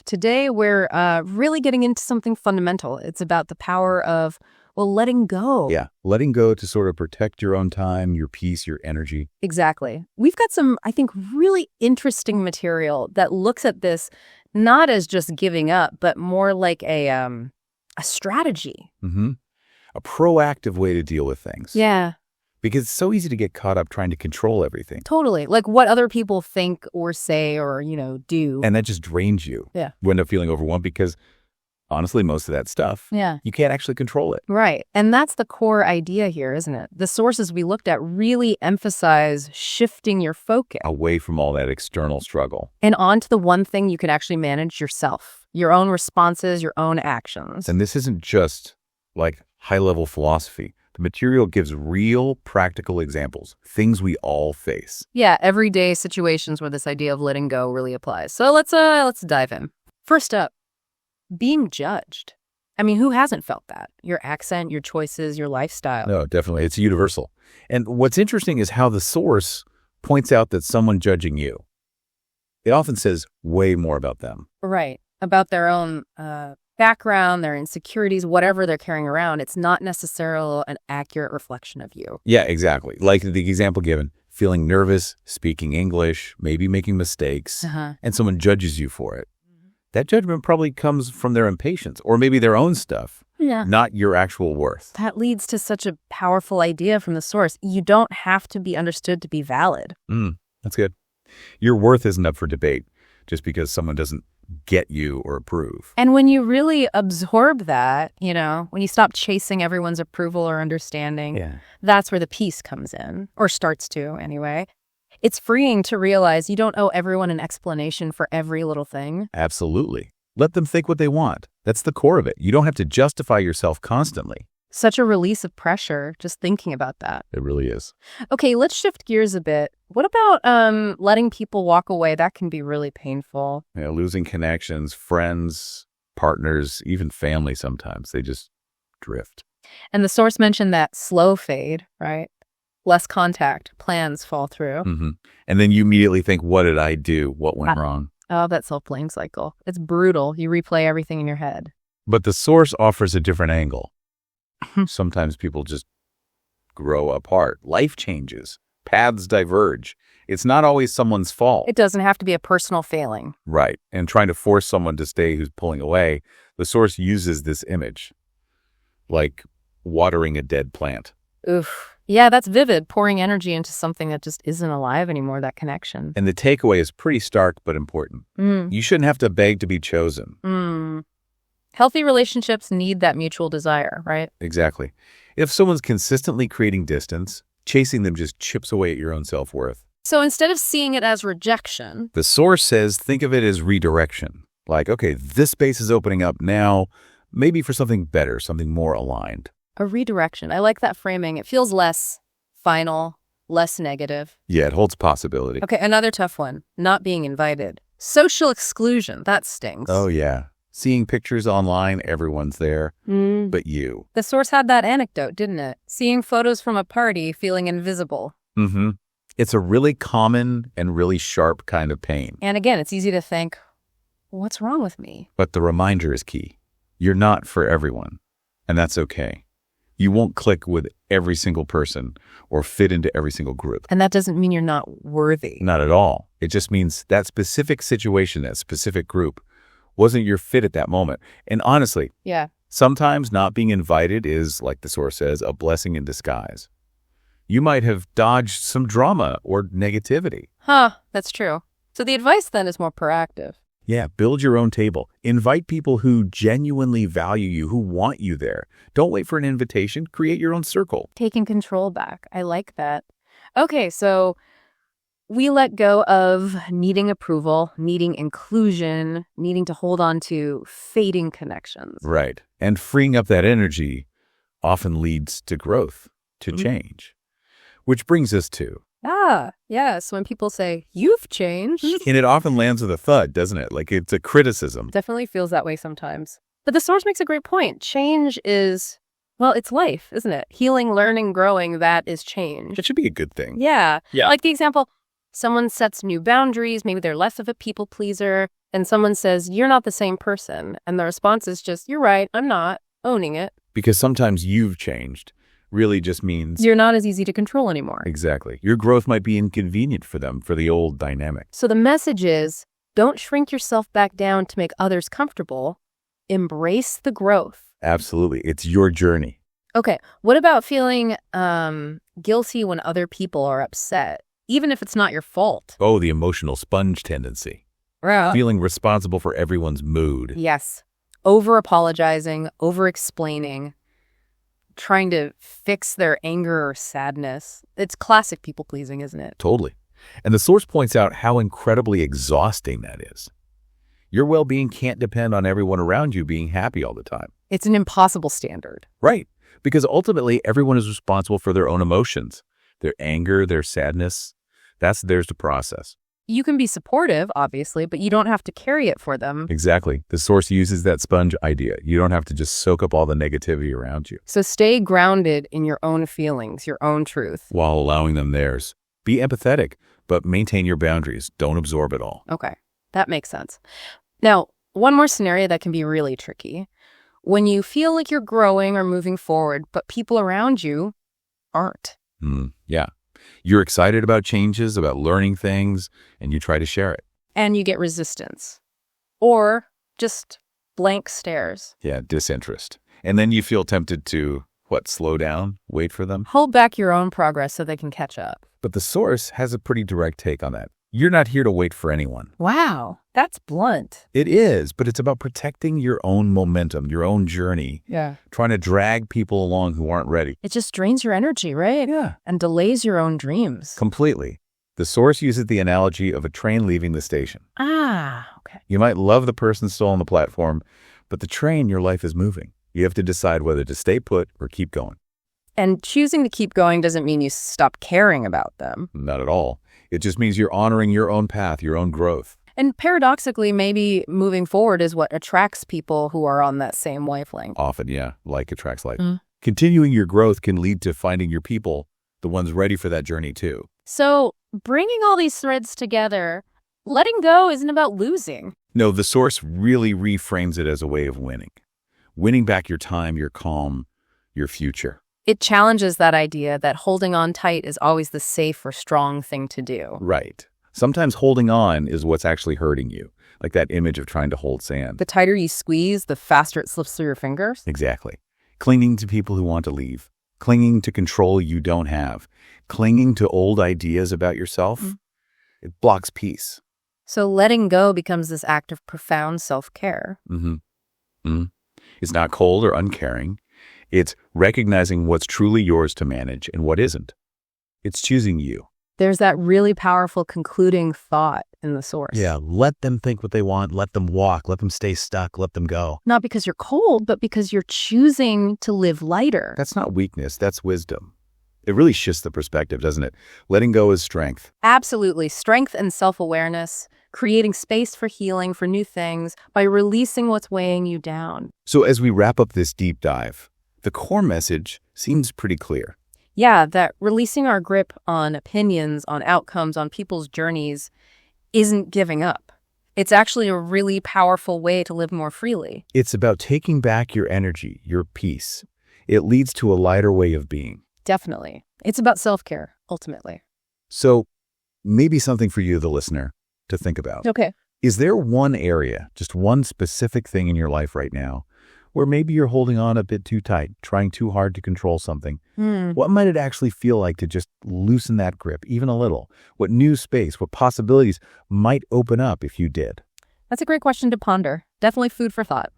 Today, we're really getting into something fundamental. It's about the power of, letting go. Yeah, letting go to sort of protect your own time, your peace, your energy. Exactly. We've got some, I think, really interesting material that looks at this not as just giving up, but more like a strategy. Mm-hmm. A proactive way to deal with things. Yeah. Because it's so easy to get caught up trying to control everything. Totally. Like what other people think or say or, do. And that just drains you. Yeah. You end up feeling overwhelmed because, honestly, most of that stuff, you can't actually control it. Right. And that's the core idea here, isn't it? The sources we looked at really emphasize shifting your focus away from all that external struggle. And onto the one thing you can actually manage yourself, your own responses, your own actions. And this isn't just like high-level philosophy. The material gives real, practical examples, things we all face. Yeah, everyday situations where this idea of letting go really applies. So let's dive in. First up, being judged. I mean, who hasn't felt that? Your accent, your choices, your lifestyle. No, definitely. It's universal. And what's interesting is how the source points out that someone judging you, it often says way more about them. Right. About their own background, their insecurities, whatever they're carrying around. It's not necessarily an accurate reflection of you. Yeah, exactly. Like the example given, feeling nervous, speaking English, maybe making mistakes, and someone judges you for it. That judgment probably comes from their impatience or maybe their own stuff, not your actual worth. That leads to such a powerful idea from the source. You don't have to be understood to be valid. That's good. Your worth isn't up for debate just because someone doesn't get you or approve. And when you really absorb that, when you stop chasing everyone's approval or understanding, that's where the peace comes in, or starts to anyway. It's freeing to realize you don't owe everyone an explanation for every little thing. Absolutely. Let them think what they want. That's the core of it. You don't have to justify yourself constantly. Such a release of pressure, just thinking about that. It really is. Okay, let's shift gears a bit. What about letting people walk away? That can be really painful. Yeah, losing connections, friends, partners, even family sometimes. They just drift. And the source mentioned that slow fade, right? Less contact, plans fall through. And then you immediately think, what did I do? What went wrong? Oh, that self-blame cycle. It's brutal. You replay everything in your head. But the source offers a different angle. Sometimes people just grow apart. Life changes. Paths diverge. It's not always someone's fault. It doesn't have to be a personal failing. Right. And trying to force someone to stay who's pulling away, the source uses this image, like watering a dead plant. Oof. Yeah, that's vivid. Pouring energy into something that just isn't alive anymore, that connection. And the takeaway is pretty stark but important. You shouldn't have to beg to be chosen. Healthy relationships need that mutual desire, right? Exactly. If someone's consistently creating distance, chasing them just chips away at your own self-worth. So instead of seeing it as rejection, the source says think of it as redirection. Like, okay, this space is opening up now, maybe for something better, something more aligned. A redirection. I like that framing. It feels less final, less negative. Yeah, it holds possibility. Okay, another tough one. Not being invited. Social exclusion. That stings. Oh, yeah. Seeing pictures online, everyone's there, but you. The source had that anecdote, didn't it? Seeing photos from a party, feeling invisible. It's a really common and really sharp kind of pain. And again, it's easy to think, what's wrong with me? But the reminder is key. You're not for everyone, and that's okay. You won't click with every single person or fit into every single group. And that doesn't mean you're not worthy. Not at all. It just means that specific situation, that specific group, wasn't your fit at that moment. And honestly, sometimes not being invited is, like the source says, a blessing in disguise. You might have dodged some drama or negativity. That's true. So the advice then is more proactive. Yeah, build your own table. Invite people who genuinely value you, who want you there. Don't wait for an invitation. Create your own circle. Taking control back. I like that. Okay, so we let go of needing approval, needing inclusion, needing to hold on to fading connections. Right. And freeing up that energy often leads to growth, to change. Which brings us to... yes. When people say, you've changed. And it often lands with a thud, doesn't it? Like it's a criticism. Definitely feels that way sometimes. But the source makes a great point. Change is, it's life, isn't it? Healing, learning, growing, that is change. It should be a good thing. Yeah. Like the example, someone sets new boundaries. Maybe they're less of a people pleaser. and someone says, you're not the same person, and the response is just, you're right, I'm not, owning it. Because sometimes you've changed really just means you're not as easy to control anymore. Exactly. Your growth might be inconvenient for them, for the old dynamic. So the message is, don't shrink yourself back down to make others comfortable. Embrace the growth. Absolutely. It's your journey. Okay. What about feeling guilty when other people are upset, even if it's not your fault? Oh, the emotional sponge tendency. Feeling responsible for everyone's mood. Yes. Over-apologizing, over-explaining, trying to fix their anger or sadness. It's classic people-pleasing, isn't it? Totally. And the source points out how incredibly exhausting that is. Your well-being can't depend on everyone around you being happy all the time. It's an impossible standard. Right. Because ultimately, everyone is responsible for their own emotions, their anger, their sadness. That's theirs to process. You can be supportive, obviously, but you don't have to carry it for them. Exactly. The source uses that sponge idea. You don't have to just soak up all the negativity around you. So stay grounded in your own feelings, your own truth. While allowing them theirs. Be empathetic, but maintain your boundaries. Don't absorb it all. Okay, that makes sense. Now, one more scenario that can be really tricky. When you feel like you're growing or moving forward, but people around you aren't. Yeah. You're excited about changes, about learning things, and you try to share it. And you get resistance. Or just blank stares. Yeah, disinterest. And then you feel tempted to, slow down? Wait for them? Hold back your own progress so they can catch up. But the source has a pretty direct take on that. You're not here to wait for anyone. Wow, that's blunt. It is, but it's about protecting your own momentum, your own journey. Yeah. Trying to drag people along who aren't ready. It just drains your energy, right? Yeah. And delays your own dreams. Completely. The source uses the analogy of a train leaving the station. Okay. You might love the person still on the platform, but the train, your life is moving. You have to decide whether to stay put or keep going. And choosing to keep going doesn't mean you stop caring about them. Not at all. It just means you're honoring your own path, your own growth. And paradoxically, maybe moving forward is what attracts people who are on that same wavelength. Often, yeah. Like attracts like. Continuing your growth can lead to finding your people, the ones ready for that journey too. So bringing all these threads together, letting go isn't about losing. No, the source really reframes it as a way of winning. Winning back your time, your calm, your future. It challenges that idea that holding on tight is always the safe or strong thing to do. Right. Sometimes holding on is what's actually hurting you, like that image of trying to hold sand. The tighter you squeeze, the faster it slips through your fingers. Exactly. Clinging to people who want to leave. Clinging to control you don't have. Clinging to old ideas about yourself. It blocks peace. So letting go becomes this act of profound self-care. It's not cold or uncaring. It's recognizing what's truly yours to manage and what isn't. It's choosing you. There's that really powerful concluding thought in the source. Yeah, let them think what they want, let them walk, let them stay stuck, let them go. Not because you're cold, but because you're choosing to live lighter. That's not weakness, that's wisdom. It really shifts the perspective, doesn't it? Letting go is strength. Absolutely. Strength and self-awareness, creating space for healing, for new things, by releasing what's weighing you down. So as we wrap up this deep dive, the core message seems pretty clear. Yeah, that releasing our grip on opinions, on outcomes, on people's journeys isn't giving up. It's actually a really powerful way to live more freely. It's about taking back your energy, your peace. It leads to a lighter way of being. Definitely. It's about self-care, ultimately. So maybe something for you, the listener, to think about. Okay. Is there one area, just one specific thing in your life right now, where maybe you're holding on a bit too tight, trying too hard to control something? What might it actually feel like to just loosen that grip, even a little? What new space, what possibilities might open up if you did? That's a great question to ponder. Definitely food for thought.